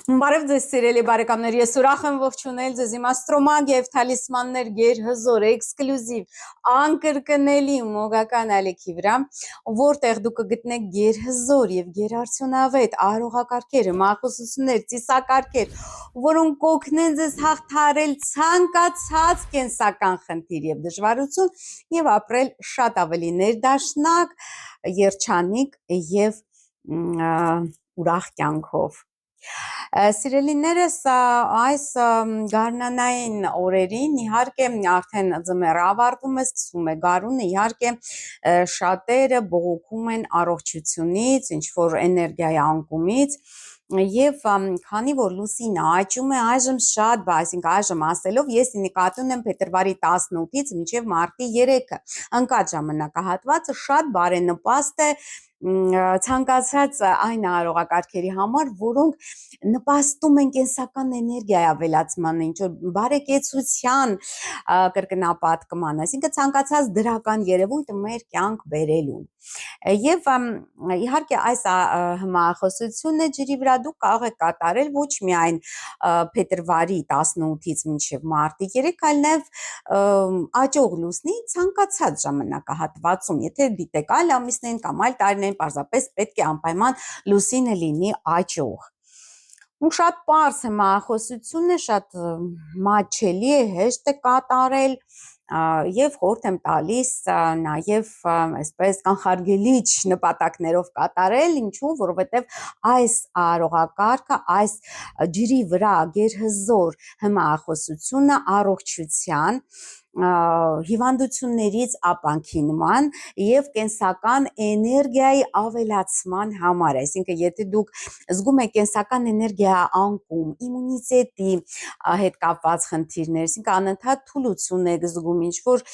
Բարև ձեզ սիրելի բարեկամներ, ես ուրախ եմ ողջունել ձեզ իմ աստրոմագ եւ թալիսմաններ գերհզոր էքսկլյուզիվ անկրկնելի մոգական ալիքի վրա, որտեղ դուք կգտնեք գերհզոր եւ գերարդյունավետ արողակարգեր, մախոսություններ, ծիսակարգեր, որոնք կօգնեն ձեզ հաղթահարել ցանկացած կենսական խնդիր եւ դժվարություն եւ ապրել շատ ավելի ներդաշնակ, երջանիկ եւ ուրախ կյանքով։ Սիրելիներս այս գարնանային օրերին իհարկե արդեն ձմեռը ավարտվում է, սկսվում է գարունը, իհարկե շատերը բողոքում են առողջությունից, ինչ որ էներգիայի անկումից Եվ քանի որ լուսինը աճում է այժմ շատ բա, այսինքն այժմ ասելով ես նկատի ունեմ փետրվարի 18-ից մինչև մարտի 3-ը ընկած ժամանակահատվածը շատ բարենպաստ է ցանկացած այն արողակարգերի համար, որոնք նպաստում են կենսական էներգիայի ավելացմանը, ինչ որ բարեկեցության կրկնապատկման, այսինքն ցանկացած դրական երևույթը մեր կյանք բերելուն։ Եվ իհարկե այս հմախոսությունը ջրի վրա դուք կարող եք կատարել ոչ միայն փետրվարի 18-ից մինչև մարտի 3, այլ նաև աճող լուսնի ցանկացած ժամանակահատվածում, եթե դիտեք այլ ամիսներին կամ այլ տարիներին, պարզապես պետք է անպայման լուսինը լինի աճող։ Ու շատ պարզ է մախոսությունը, շատ մատչելի է, հեշտ է կատարել եւ խորհուրդ եմ տալիս նաեւ այսպես կանխարգելիչ նպատակներով կատարել, ինչու, որովհետեւ այս արողակարգը, այս ջրի վրա գերհզոր հմախոսությունը առողջության հիվանդություններից ապանքինման եւ կենսական էներգիայի ավելացման համար, այսինքն եթե դուք զգում եք կենսական էներգիա անկում, իմունիտետի հետ կապված խնդիրներ, այսինքն անընդհատ թուլություն եք զգում, ինչ որ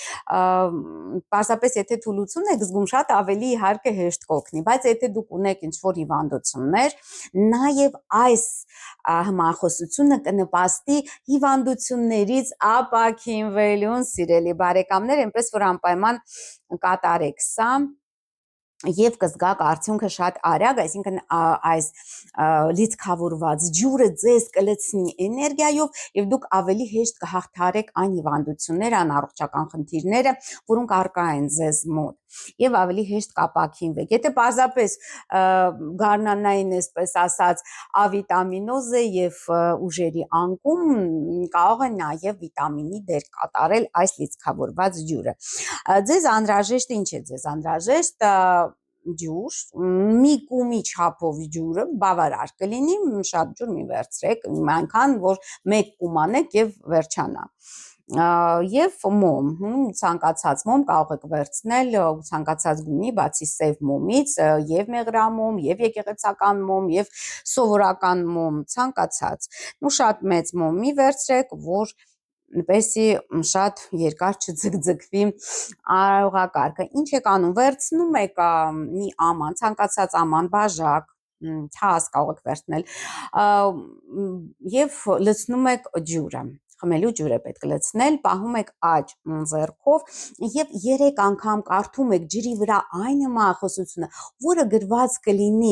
պարզապես եթե թուլություն եք զգում, շատ ավելի իհարկե հեշտ կօգնի, բայց եթե դուք ունեք ինչ որ հիվանդություններ, նաեւ այս հմախոսությունը կնպաստի հիվանդություններից ապաքինվելուն, սիրելի բարեկամներ, այնպես որ անպայման կատարեք սա Եվ կզգաք արդյունքը շատ արագ, այսինքն այս լիցքավորված ջուրը ձեզ կլցնի էներգիայով եւ դուք ավելի հեշտ կհաղթահարեք այն հիվանդությունները, անառողջական խնդիրները, որոնք առկա են ձեզ մոտ եւ ավելի հեշտ կապաքինվեք։ Եթե պարզապես գարնանային, այսպես ասած, ավիտամինոզ է եւ ուժերի անկում, կարող է նաեւ վիտամինի դեր կատարել այս լիցքավորված ջուրը։ Ձեզ անհրաժեշտ ինչ է ձեզ անհրաժեշտ ջուր, մի կումի չափով ջուրը բավարար կլինի, շատ ջուր մի վերցրեք, այնքան որ մեկ կում անեք եւ վերջանա։ Եվ մոմ, ցանկացած մոմ կարող եք վերցնել ցանկացած գույնի, բացի սև մոմից, եւ մեղրամոմ, եւ եկեղեցական մոմ, եւ սովորական մոմ, ցանկացած։ Ու շատ մեծ մոմ մի վերցրեք, որ նպեսի շատ երկար չձգձգվի արողակարգը։ Ինչ եք անում, վերցնում եք մի աման, ցանկացած աման, բաժակ, թաս կարող եք վերցնել եւ լցնում եք ջուրը։ Խմելու ջուր է պետք լցնել, պահում եք աջ ձեռքով եւ 3 անգամ կարդում եք ջրի վրա այն հմախոսությունը, որը գրված կլինի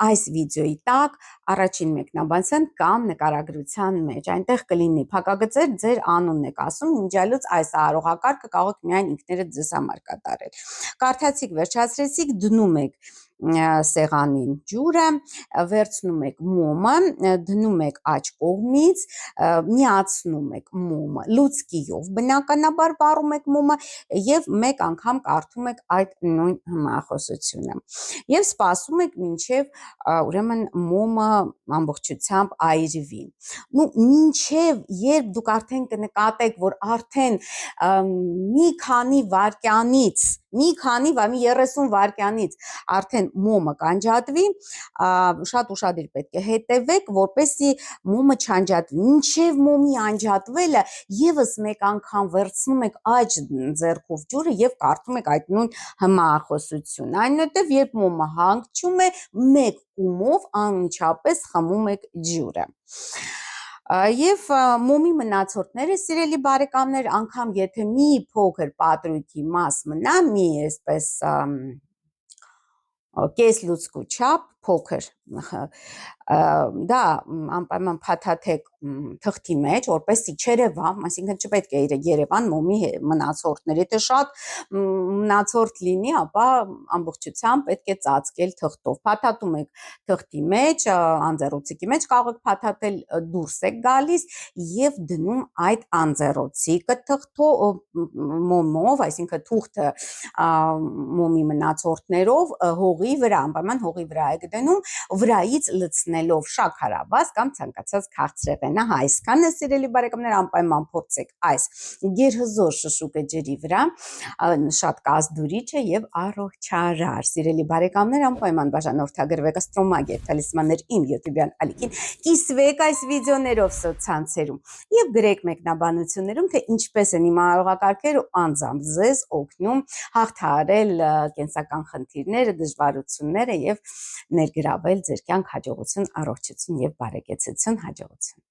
այս վիդեոյի տակ, առաջին մեկնաբանության կամ նկարագրության մեջ, այնտեղ կլինի փակագծեր, ձեր անունն եք ասում, իմիջիալուց այս արողակարգը կարող եք միայն ինքներդ ձեզ համար կատարել։ Կարդացիք, վերջացրեցիք, դնում եք սեղանին ջուրը, վերցնում եք մոմը, դնում եք աջ կողմից, միացնում եք մոմը լուցկիով, բնականաբար վառում եք մոմը եւ մեկ անգամ կարդում եք այդ նույն հմախոսությունը։ Եվ սպասում եք մինչև ուրեմն մոմը ամբողջությամբ այրվի։ Ու մինչև երբ դուք արդեն կնկատեք, որ արդեն մի քանի վայրկյանից, մի 30 վայրկյանից արդեն մոմը կանջատվի, շատ ուշադիր պետք է հետևեք, որպեսզի մոմը չանջատվի։ Մինչև մոմի անջատվելը եւս մեկ անգամ վերցնում եք աջ ձեռքով ջուրը եւ կարդում եք այդ նույն հմախոսությունը։ Այնուհետեւ երբ մոմը հանգչում է, մեկ կումով անմիջապես խմում եք ջուրը։ Եվ մոմի մնացորդները, սիրելի բարեկամներ, անգամ եթե մի փոքր պատրույգի մաս մնա, մի այսպես կես լուցկու չափ, փոքր դա անպայման փաթաթեք թղթի մեջ, որպեսզի չերևա, այսինքն չպետք է Երևան մոմի մնացորդներ, եթե շատ մնացորդ լինի, ապա ամբողջությամբ պետք է ծածկել թղթով, փաթաթում եք թղթի մեջ, անձեռոցիկի մեջ կարող եք փաթաթել, դուրս եք գալիս եւ դնում այդ անձեռոցիկը մոմով, այսինքն թուղթը մոմի մնացորդներով հողի վրա, անպայման հողի վրա եք դնում, վրայից լցնելով շաքարավազ կամ ցանկացած քաղցրեղենը, այսքանը սիրելի բարեկամներ, անպայման փորձեք այս գերհզոր շշուկը ջրի վրա, շատ կազդուրիչ է եւ առողջարար, սիրելի բարեկամներ, անպայման բաժանորդագրվեք Astromagia Talismanներ իմ YouTube-յան ալիքին, կիսվեք այս վիդեոներով սոցցանցերում եւ գրեք մեկնաբանություններում, թե ինչպես են իմ արարողակարգերը անձամբ ձեզ օգնում հաղթահարել կենսական խնդիրները, դժվարությունները եւ ներգրավել ձեր կյանք հաջողություն, առողջություն եւ բարեկեցություն, հաջողություն